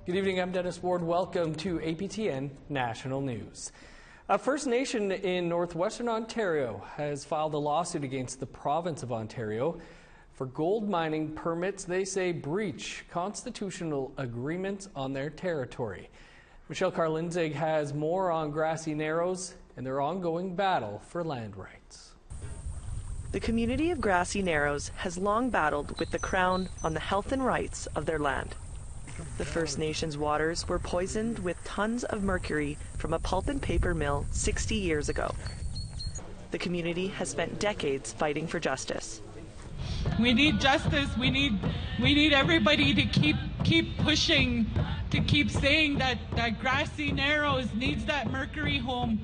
Good evening, I'm Dennis Ward. Welcome to APTN National News. A First Nation in northwestern Ontario has filed a lawsuit against the province of Ontario for gold mining permits they say breach constitutional agreements on their territory. Michelle Karlinzig has more on Grassy Narrows and their ongoing battle for land rights. The community of Grassy Narrows has long battled with the Crown on the health and rights of their land. The First Nations waters were poisoned with tons of mercury from a pulp and paper mill 60 years ago. The community has spent decades fighting for justice. We need justice. We need everybody to keep pushing, to keep saying that Grassy Narrows needs that mercury home.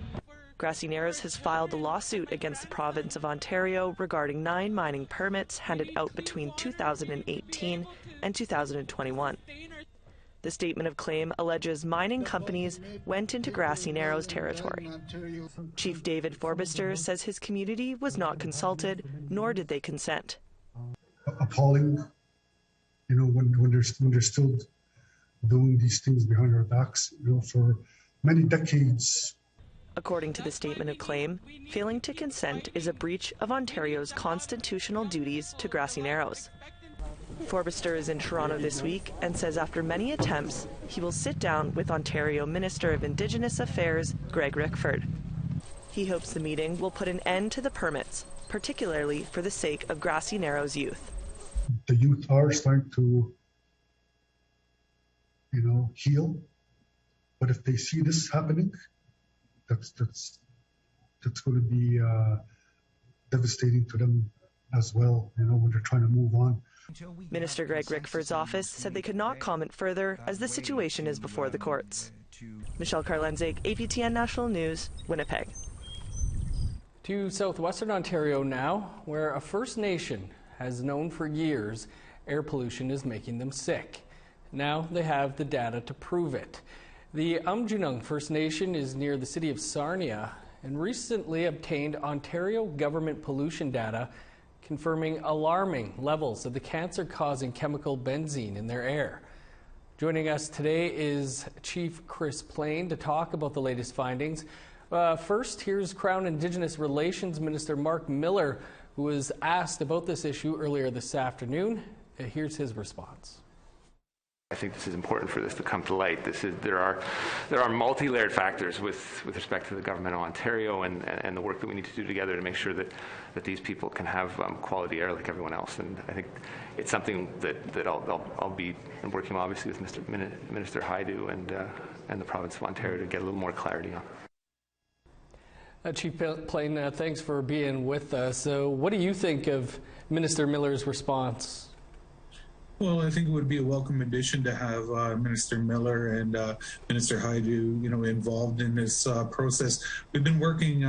Grassy Narrows has filed a lawsuit against the province of Ontario regarding 9 mining permits handed out between 2018 and 2021. The statement of claim alleges mining companies went into Grassy Narrows territory. Chief David Forbister says his community was not consulted, nor did they consent. Appalling, when they're still doing these things behind our backs, for many decades. According to the statement of claim, failing to consent is a breach of Ontario's constitutional duties to Grassy Narrows. Forbister is in Toronto this week and says after many attempts, he will sit down with Ontario Minister of Indigenous Affairs, Greg Rickford. He hopes the meeting will put an end to the permits, particularly for the sake of Grassy Narrows youth. The youth are starting to, heal, but if they see this happening, that's going to be devastating to them as well, when they're trying to move on. Minister Greg Rickford's office said they could not comment further as the situation is before the courts. Michelle Karlinzig, APTN National News, Winnipeg. To southwestern Ontario now, where a First Nation has known for years air pollution is making them sick. Now they have the data to prove it. The Aamjiwnaang First Nation is near the city of Sarnia and recently obtained Ontario government pollution data confirming alarming levels of the cancer-causing chemical benzene in their air. Joining us today is Chief Chris Plain to talk about the latest findings. First, here's Crown Indigenous Relations Minister Mark Miller, who was asked about this issue earlier this afternoon. Here's his response. I think this is important for this to come to light. There are multi-layered factors with respect to the government of Ontario and the work that we need to do together to make sure that these people can have quality air like everyone else. And I think it's something that I'll be working obviously with Minister Haidu and the province of Ontario to get a little more clarity on. Chief Plain, thanks for being with us. So what do you think of Minister Miller's response? Well, I think it would be a welcome addition to have Minister Miller and Minister Haidu, involved in this process. We've been working,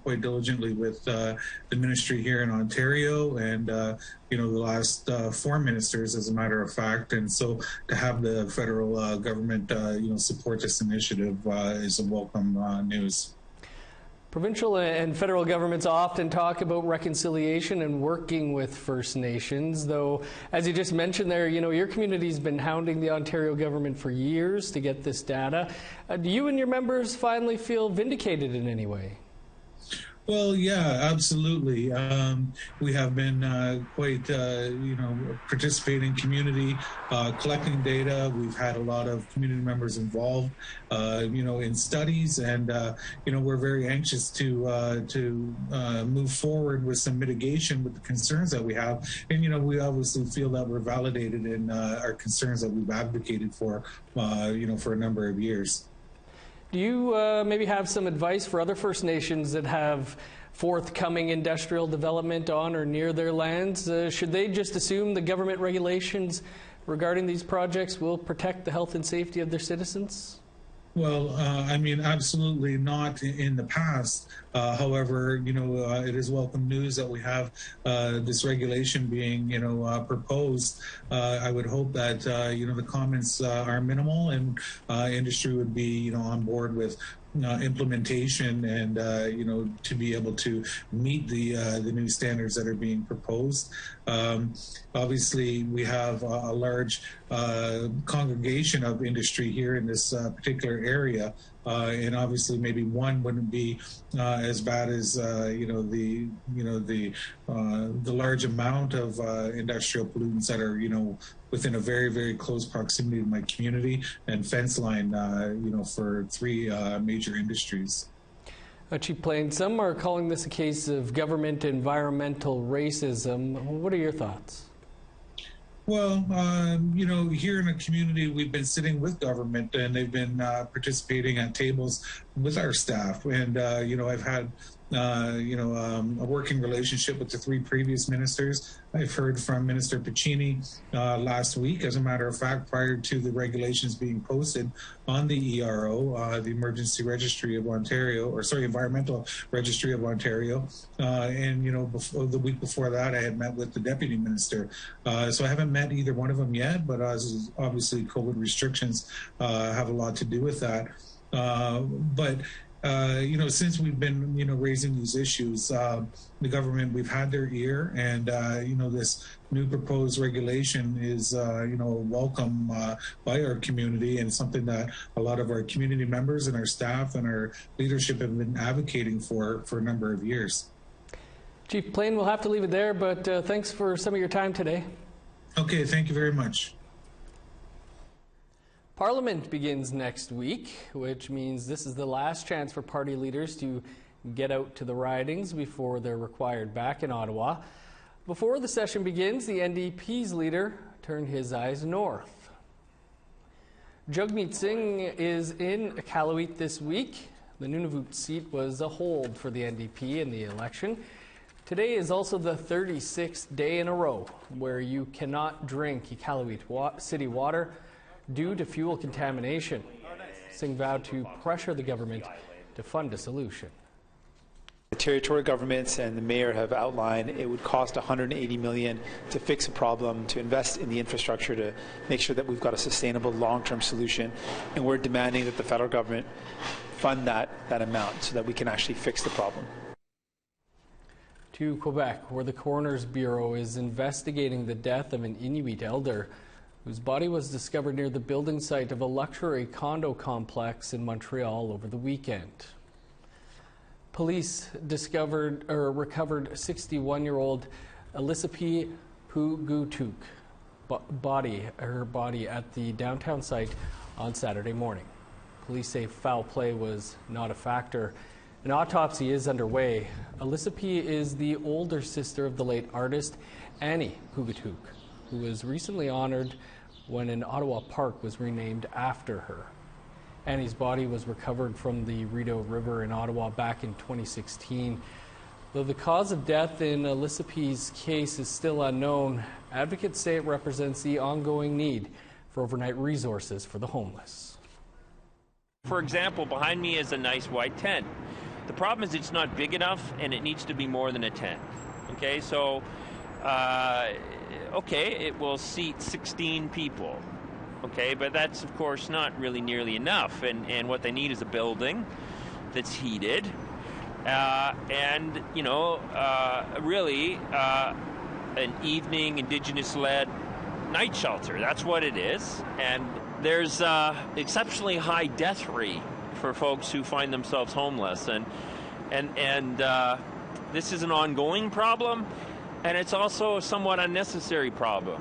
quite diligently with the ministry here in Ontario and, the last 4 ministers, as a matter of fact. And so to have the federal government, support this initiative is a welcome news. Provincial and federal governments often talk about reconciliation and working with First Nations, though, as you just mentioned there, your community's been hounding the Ontario government for years to get this data. Do you and your members finally feel vindicated in any way? Well, yeah, absolutely. We have been quite, participating in community, collecting data. We've had a lot of community members involved, in studies, and we're very anxious to move forward with some mitigation with the concerns that we have. And we obviously feel that we're validated in our concerns that we've advocated for, for a number of years. Do you maybe have some advice for other First Nations that have forthcoming industrial development on or near their lands? Should they just assume the government regulations regarding these projects will protect the health and safety of their citizens? Well, absolutely not in the past. However, it is welcome news that we have this regulation being, proposed. I would hope that, the comments are minimal and industry would be, on board with implementation and to be able to meet the new standards that are being proposed. Obviously, we have a large congregation of industry here in this particular area, and obviously maybe one wouldn't be as bad as the large amount of industrial pollutants that are within a very, very close proximity to my community and fence line, for three major industries. Chief Plain, some are calling this a case of government environmental racism. What are your thoughts? Well, here in the community, we've been sitting with government and they've been participating at tables with our staff. And, I've had, a working relationship with the three previous ministers. I've heard from Minister Piccini last week, as a matter of fact, prior to the regulations being posted on the ERO, the Emergency Registry of Ontario, Environmental Registry of Ontario. Before, the week before that, I had met with the Deputy Minister. So I haven't met either one of them yet, but obviously COVID restrictions have a lot to do with that. Since we've been, raising these issues, the government, we've had their ear, and, this new proposed regulation is, welcome by our community and something that a lot of our community members and our staff and our leadership have been advocating for a number of years. Chief Plain, we'll have to leave it there, but thanks for some of your time today. Okay, thank you very much. Parliament begins next week, which means this is the last chance for party leaders to get out to the ridings before they're required back in Ottawa. Before the session begins, the NDP's leader turned his eyes north. Jagmeet Singh is in Iqaluit this week. The Nunavut seat was a hold for the NDP in the election. Today is also the 36th day in a row where you cannot drink Iqaluit city water due to fuel contamination. Singh vowed to pressure the government to fund a solution. The territorial governments and the mayor have outlined it would cost $180 million to fix a problem, to invest in the infrastructure to make sure that we've got a sustainable long-term solution, and we're demanding that the federal government fund that amount so that we can actually fix the problem. To Quebec, where the Coroner's Bureau is investigating the death of an Inuit elder whose body was discovered near the building site of a luxury condo complex in Montreal over the weekend. Police recovered 61-year-old Elisapie Pugutuk her body at the downtown site on Saturday morning. Police say foul play was not a factor. An autopsy is underway. Elisapie is the older sister of the late artist Annie Pugutuk, who was recently honored when an Ottawa park was renamed after her. Annie's body was recovered from the Rideau River in Ottawa back in 2016. Though the cause of death in Elisapie's case is still unknown, advocates say it represents the ongoing need for overnight resources for the homeless. For example, behind me is a nice white tent. The problem is it's not big enough and it needs to be more than a tent. Okay, so it will seat 16 people, okay, but that's of course not really nearly enough, and what they need is a building that's heated, really an evening Indigenous-led night shelter. That's what it is, and there's exceptionally high death rate for folks who find themselves homeless, and this is an ongoing problem. And it's also a somewhat unnecessary problem,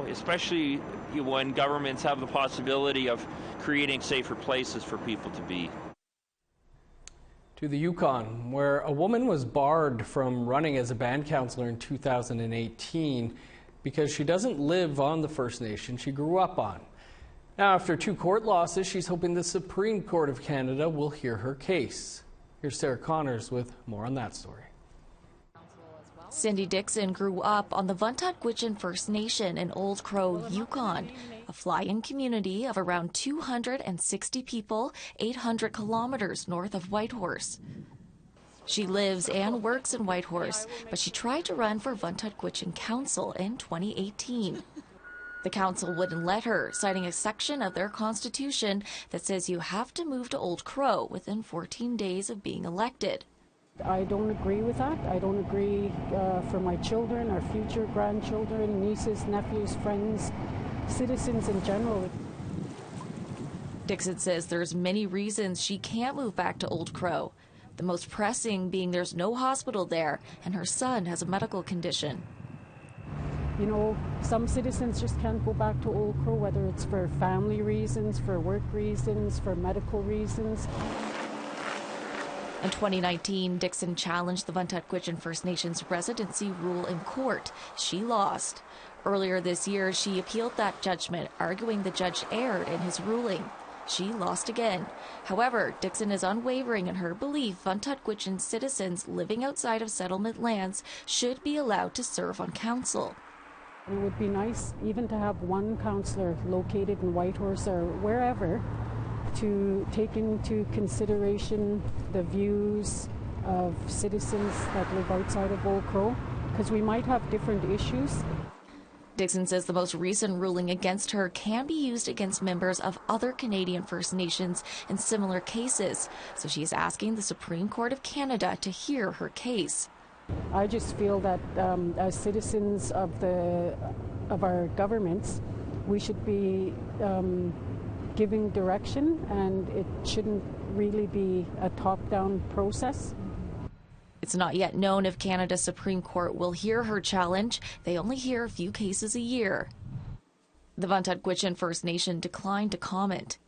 especially when governments have the possibility of creating safer places for people to be. To the Yukon, where a woman was barred from running as a band councillor in 2018 because she doesn't live on the First Nation she grew up on. Now, after 2 court losses, she's hoping the Supreme Court of Canada will hear her case. Here's Sarah Connors with more on that story. Cindy Dixon grew up on the Vuntut-Gwitchin First Nation in Old Crow, Yukon, a fly-in community of around 260 people, 800 kilometers north of Whitehorse. She lives and works in Whitehorse, but she tried to run for Vuntut-Gwitchin Council in 2018. The council wouldn't let her, citing a section of their constitution that says you have to move to Old Crow within 14 days of being elected. I don't agree with that. I don't agree for my children, our future grandchildren, nieces, nephews, friends, citizens in general. Dixon says there's many reasons she can't move back to Old Crow. The most pressing being there's no hospital there and her son has a medical condition. You know, some citizens just can't go back to Old Crow, whether it's for family reasons, for work reasons, for medical reasons. In 2019, Dixon challenged the Vuntut-Gwitchin First Nations residency rule in court. She lost. Earlier this year, she appealed that judgment, arguing the judge erred in his ruling. She lost again. However, Dixon is unwavering in her belief Vuntut-Gwitchin citizens living outside of settlement lands should be allowed to serve on council. It would be nice even to have one councillor located in Whitehorse or wherever to take into consideration the views of citizens that live outside of Old Crow, because we might have different issues. Dixon says the most recent ruling against her can be used against members of other Canadian First Nations in similar cases, so she is asking the Supreme Court of Canada to hear her case. I just feel that as citizens of our governments, we should be giving direction, and it shouldn't really be a top-down process. It's not yet known if Canada's Supreme Court will hear her challenge. They only hear a few cases a year. The Vuntut-Gwitchin First Nation declined to comment.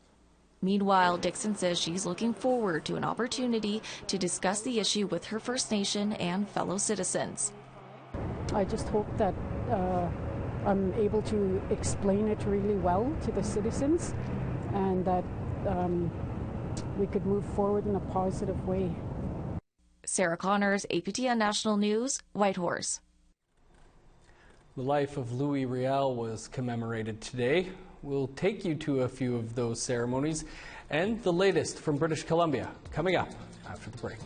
Meanwhile, Dixon says she's looking forward to an opportunity to discuss the issue with her First Nation and fellow citizens. I just hope that I'm able to explain it really well to the citizens, and that we could move forward in a positive way. Sarah Connors, APTN National News, Whitehorse. The life of Louis Riel was commemorated today. We'll take you to a few of those ceremonies and the latest from British Columbia coming up after the break.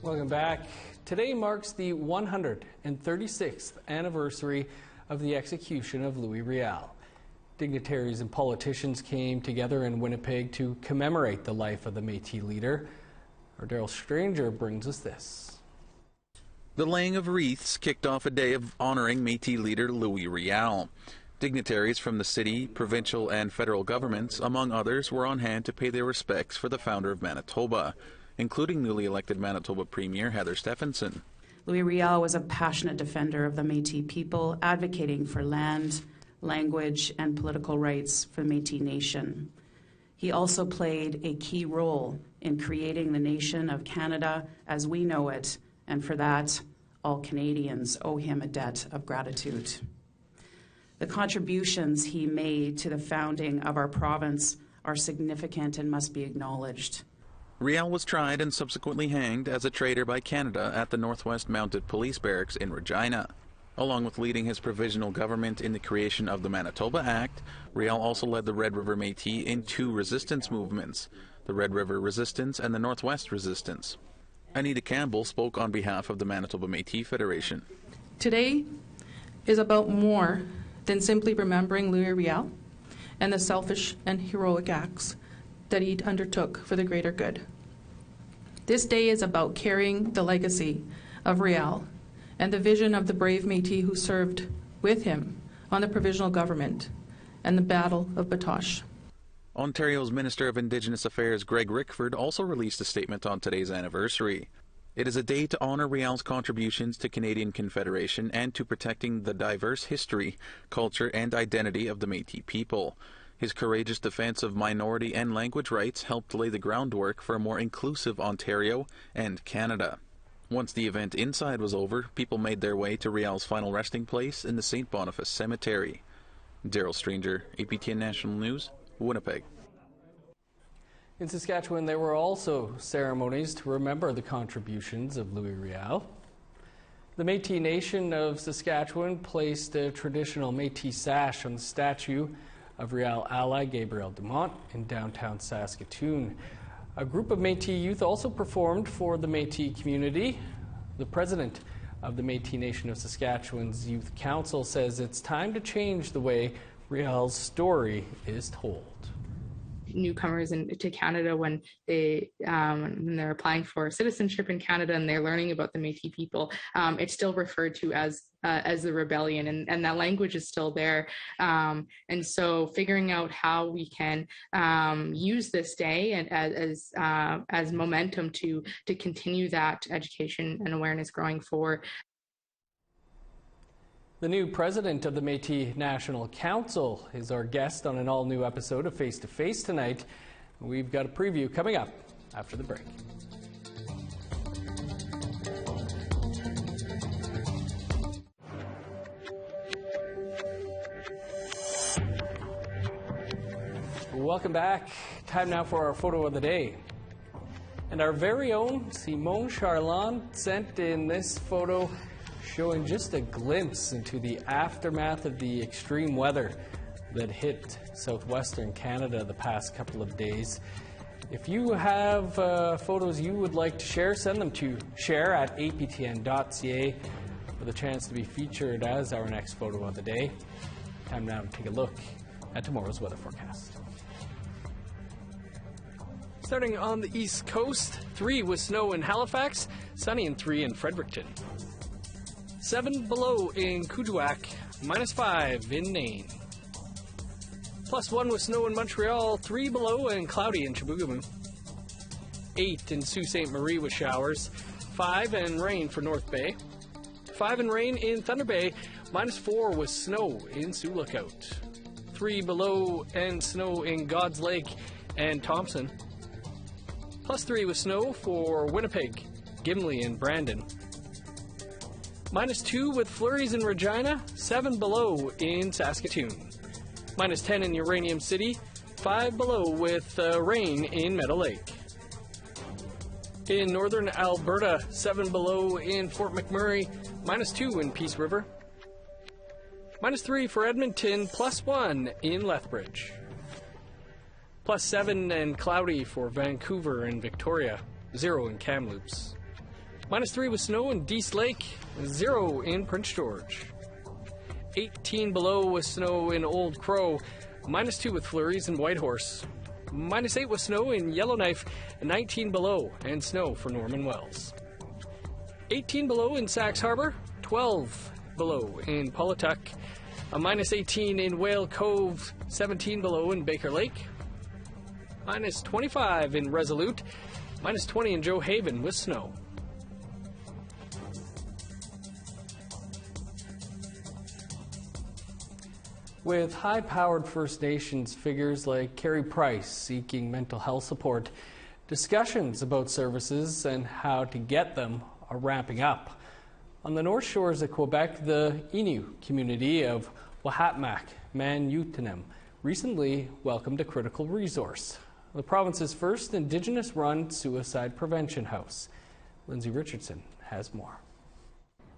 Welcome back. Today marks the 136th anniversary of the execution of Louis Riel. Dignitaries and politicians came together in Winnipeg to commemorate the life of the Métis leader. Our Daryl Stranger brings us this. The laying of wreaths kicked off a day of honoring Métis leader Louis Riel. Dignitaries from the city, provincial and federal governments, among others, were on hand to pay their respects for the founder of Manitoba, including newly elected Manitoba Premier Heather Stephenson. Louis Riel was a passionate defender of the Métis people, advocating for land, language, and political rights for the Métis Nation. He also played a key role in creating the nation of Canada as we know it, and for that, all Canadians owe him a debt of gratitude. The contributions he made to the founding of our province are significant and must be acknowledged. Riel was tried and subsequently hanged as a traitor by Canada at the Northwest Mounted Police Barracks in Regina. Along with leading his provisional government in the creation of the Manitoba Act, Riel also led the Red River Métis in two resistance movements, the Red River Resistance and the Northwest Resistance. Anita Campbell spoke on behalf of the Manitoba Métis Federation. Today is about more than simply remembering Louis Riel and the selfish and heroic acts that he undertook for the greater good. This day is about carrying the legacy of Riel and the vision of the brave Métis who served with him on the provisional government and the Battle of Batoche. Ontario's Minister of Indigenous Affairs Greg Rickford also released a statement on today's anniversary. It is a day to honor Riel's contributions to Canadian Confederation and to protecting the diverse history, culture, and identity of the Métis people. His courageous defense of minority and language rights helped lay the groundwork for a more inclusive Ontario and Canada. Once the event inside was over, people made their way to Riel's final resting place in the St. Boniface Cemetery. Daryl Stranger, APTN National News, Winnipeg. In Saskatchewan, there were also ceremonies to remember the contributions of Louis Riel. The Métis Nation of Saskatchewan placed a traditional Métis sash on the statue of Riel ally Gabriel Dumont in downtown Saskatoon. A group of Métis youth also performed for the Métis community. The president of the Métis Nation of Saskatchewan's Youth Council says it's time to change the way Riel's story is told. Newcomers to Canada, when they're applying for citizenship in Canada and they're learning about the Métis people, it's still referred to as the rebellion, and that language is still there. And so, figuring out how we can use this day and as momentum to continue that education and awareness growing forward. The new president of the Métis National Council is our guest on an all-new episode of Face to Face tonight. We've got a preview coming up after the break. Welcome back. Time now for our photo of the day. And our very own Simone Charland sent in this photo showing just a glimpse into the aftermath of the extreme weather that hit southwestern Canada the past couple of days. If you have photos you would like to share, send them to share@aptn.ca for the chance to be featured as our next photo of the day. Time now to take a look at tomorrow's weather forecast. Starting on the east coast, 3 with snow in Halifax, sunny and 3 in Fredericton. 7 below in Kuujjuaq, -5 in Nain. +1 with snow in Montreal, 3 below and cloudy in Chibougamau. 8 in Sault Ste. Marie with showers, 5 and rain for North Bay. 5 and rain in Thunder Bay, -4 with snow in Sioux Lookout. 3 below and snow in God's Lake and Thompson. +3 with snow for Winnipeg, Gimli and Brandon. -2 with flurries in Regina, 7 below in Saskatoon. -10 in Uranium City, 5 below with rain in Meadow Lake. In northern Alberta, 7 below in Fort McMurray, -2 in Peace River. -3 for Edmonton, +1 in Lethbridge. +7 and cloudy for Vancouver and Victoria, 0 in Kamloops. -3 with snow in Dease Lake, 0 in Prince George. 18 below with snow in Old Crow, -2 with flurries in Whitehorse. -8 with snow in Yellowknife, 19 below and snow for Norman Wells. 18 below in Sax Harbor, 12 below in Pawlatuck, -18 in Whale Cove, 17 below in Baker Lake. -25 in Resolute, -20 in Joe Haven with snow. With high-powered First Nations figures like Carrie Price seeking mental health support, discussions about services and how to get them are ramping up. On the North Shores of Quebec, the Inuit community of Aamjiwnaang recently welcomed a critical resource, the province's first Indigenous-run suicide prevention house. Lindsay Richardson has more.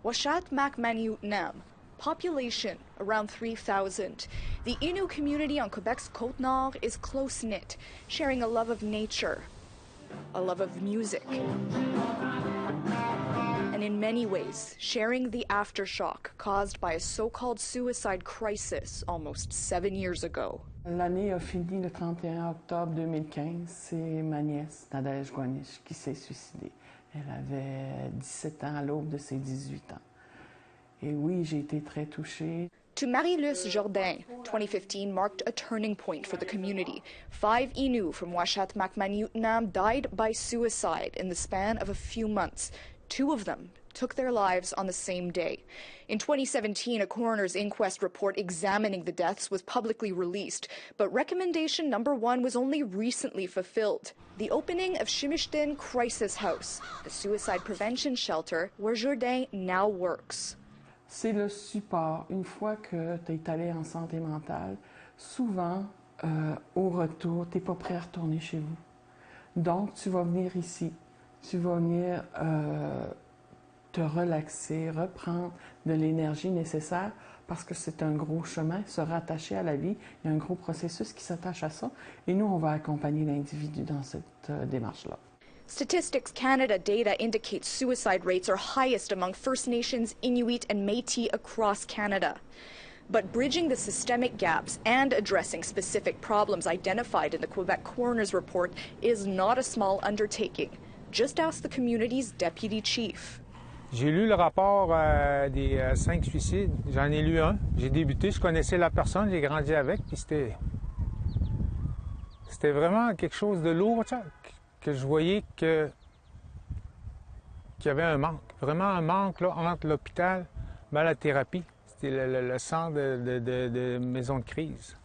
Aamjiwnaang, population around 3,000. The Inuit community on Quebec's Côte-Nord is close-knit, sharing a love of nature, a love of music, and in many ways, sharing the aftershock caused by a so-called suicide crisis almost 7 years ago. L'année a fini le 31 octobre 2015. C'est ma nièce, Aamjiwnaang, qui s'est suicidée. Elle avait 17 ans à l'aube de ses 18 ans. Et oui, j'ai été très touchée. To Marie-Luce Jourdain, 2015 marked a turning point for the community. 5 Inuit from Aamjiwnaang died by suicide in the span of a few months. 2 of them took their lives on the same day. In 2017, a coroner's inquest report examining the deaths was publicly released, but recommendation number 1 was only recently fulfilled: the opening of Shimishtin Crisis House, the suicide prevention shelter where Jourdain now works. C'est le support. Une fois que tu es allé en santé mentale, souvent, au retour, tu n'es pas prêt à retourner chez vous. Donc, tu vas venir ici. Tu vas venir te relaxer, reprendre de l'énergie nécessaire parce que c'est un gros chemin, se rattacher à la vie. Il y a un gros processus qui s'attache à ça. Et nous, on va accompagner l'individu dans cette démarche-là. Statistics Canada data indicates suicide rates are highest among First Nations, Inuit, and Métis across Canada. But bridging the systemic gaps and addressing specific problems identified in the Quebec Coroner's report is not a small undertaking. Just ask the community's deputy chief. J'ai lu le rapport des 5 suicides. J'en ai lu un. J'ai débuté, je connaissais la personne, j'ai grandi avec, puis c'était vraiment quelque chose de lourd, que je voyais qu'il y avait un manque. Vraiment un manque là, entre l'hôpital et la thérapie. C'était le centre de maison de crise,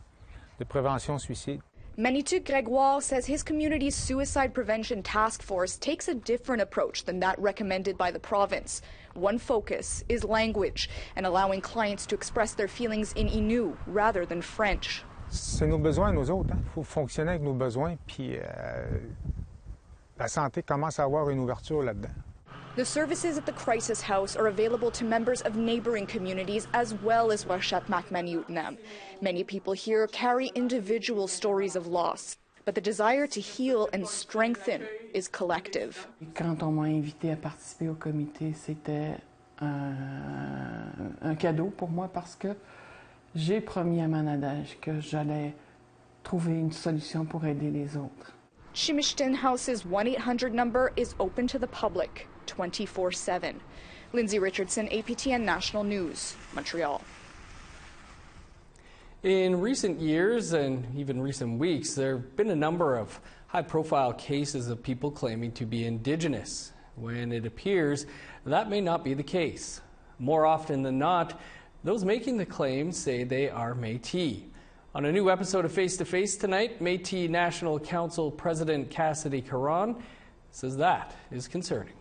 de prévention suicide. Manitou Grégoire says his community's suicide prevention task force takes a different approach than that recommended by the province. One focus is language and allowing clients to express their feelings in Inuit rather than French. C'est nos besoins, nous autres. Il faut fonctionner avec nos besoins, puis la santé commence à avoir une ouverture là-dedans. The services at the crisis house are available to members of neighboring communities as well as Aamjiwnaang. Many people here carry individual stories of loss, but the desire to heal and strengthen is collective. Quand on m'a invité à participer au comité, c'était un cadeau pour moi parce que j'ai promis à Manadège que j'allais trouver une solution pour aider les autres. Chimishton House's 1-800 number is open to the public 24/7. Lindsay Richardson, APTN National News, Montreal. In recent years and even recent weeks, there have been a number of high-profile cases of people claiming to be Indigenous, when it appears that may not be the case. More often than not, those making the claims say they are Métis. On a new episode of Face to Face tonight, Métis National Council President Cassidy Caron says that is concerning.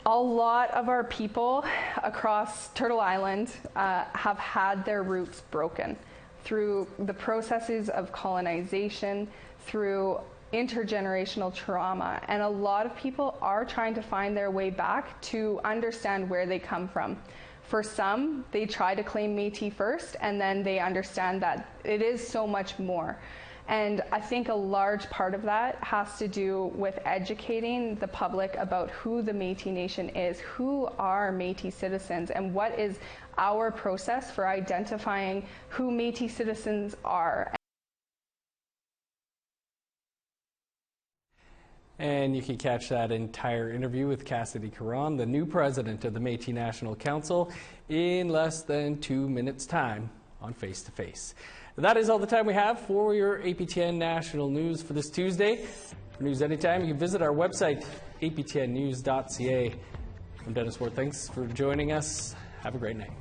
A lot of our people across Turtle Island have had their roots broken through the processes of colonization, through intergenerational trauma, and a lot of people are trying to find their way back to understand where they come from. For some, they try to claim Métis first, and then they understand that it is so much more. And I think a large part of that has to do with educating the public about who the Métis Nation is, who are Métis citizens, and what is our process for identifying who Métis citizens are. And you can catch that entire interview with Cassidy Caron, the new president of the Métis National Council, in less than 2 minutes' time on Face to Face. That is all the time we have for your APTN National News for this Tuesday. For news anytime, you can visit our website, aptnnews.ca. I'm Dennis Ward. Thanks for joining us. Have a great night.